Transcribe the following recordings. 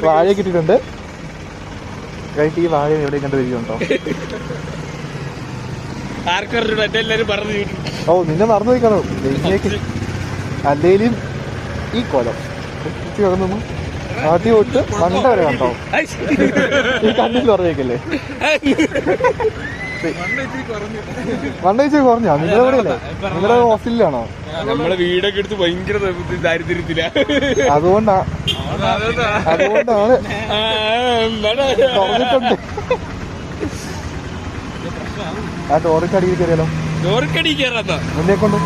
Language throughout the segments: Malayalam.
വാഴ കിട്ടിയിട്ടുണ്ട്. കഴിച്ച് ഈ വാഴ എവിടെ കണ്ടുപിടിക്കുന്നുണ്ടോ? ഓ നിന്നെ മറന്നു പോയിക്കാണോ? അല്ലേലും ഈ കൊലം കിടന്നു ആദ്യം തൊട്ട് മണ്ട വരെ കണ്ടോ? ഈ കണ്ണിൽ പറഞ്ഞേക്കല്ലേ മണ്ട വെച്ച് കുറഞ്ഞോ? നിങ്ങളുടെ ഇവിടെ അല്ലേ? നിങ്ങളുടെ ഹോസ്റ്റലിലാണോ? നമ്മളെ വീടൊക്കെ എടുത്ത് ഭയങ്കര ദാരിദ്ര്യത്തില. അതുകൊണ്ടാണ് പറഞ്ഞിട്ടുണ്ട്. ആ ഡോറിക്കടിയിൽ കയറിയാലോ? ഡോറിക്കടി കയറാത്ത മുന്നേ കൊണ്ട്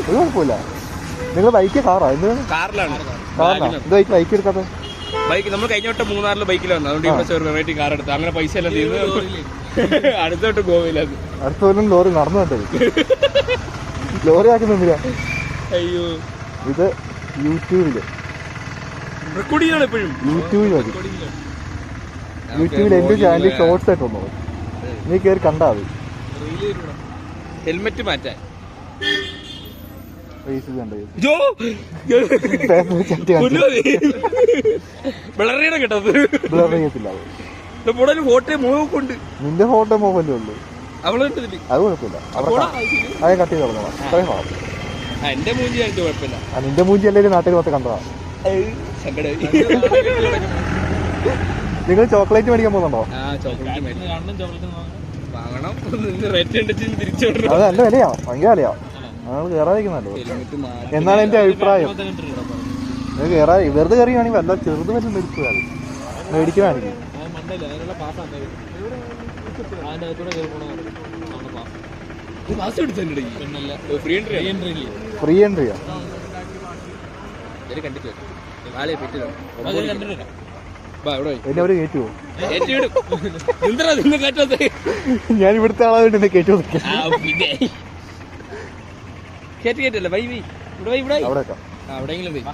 ഒരു കുഴപ്പമില്ല. നിങ്ങൾ ബൈക്ക് കാറാ? കാറിലാണ്. ഇത് ബൈക്ക് എടുക്കാത്ത? ബൈക്ക് നമ്മൾ കഴിഞ്ഞ വട്ടം മൂന്നാറിൽ ബൈക്കിൽ വന്നു. അതുകൊണ്ട് കാർ എടുത്തു. അങ്ങനെ പൈസ എല്ലാം തീർന്നു. അടുത്തോട്ട് ഗോവയില്ല. അടുത്ത കൊല്ലം ലോറി നടന്നു കണ്ടത്. ലോറി ആക്കുന്നില്ല. അയ്യോ ഇത് യൂട്യൂബില് റെക്കോർഡ് ചെയ്യണം എപ്പോഴും. യൂട്യൂബിൽ എന്റെ ചാനലിൽ ഷോർട്സ് ആയിട്ട് വന്നു. നീ കയറി കണ്ടാ മതി. ഹെൽമെറ്റ് മാറ്റാൻ വിളറിയുടെ കേട്ടത് ഫോട്ടോ മോഹമുണ്ട്. നിന്റെ ഫോട്ടോ മോഹല്ലേ ഉള്ളു. അവള് അത് കുഴപ്പമില്ല. അത് കട്ടി കിടന്നോളാം. അത്രയും ഭാഗം എന്റെ മൂഞ്ചി ആയിട്ട് കുഴപ്പമില്ല. നിന്റെ മൂഞ്ചി അല്ലെങ്കിൽ നാട്ടിൽ മൊത്തം കണ്ടതാ. നിങ്ങൾ ചോക്ലേറ്റ് മേടിക്കാൻ പോകുന്നുണ്ടോ? അത് നല്ല വിലയാ, ഭയങ്കര വിലയാ. ഞങ്ങൾ കയറാതിരിക്കുന്നല്ലോ എന്നാണ് എന്റെ അഭിപ്രായം. വെറുതെ കയറിയാണെങ്കിൽ വല്ല ചെറുത് വല്ല മേടിക്കുകയാണെങ്കിൽ ഫ്രീ എൻട്രിയാ. എന്നെ അവര് കയറ്റുവോ? ഞാൻ ഇവിടുത്തെ ആളായിട്ട് എന്നെ കയറ്റുമോ? കേറ്റല്ലേ വൈ വൈ ഇവിടെ അവിടെ എവിടെയെങ്കിലും പോയി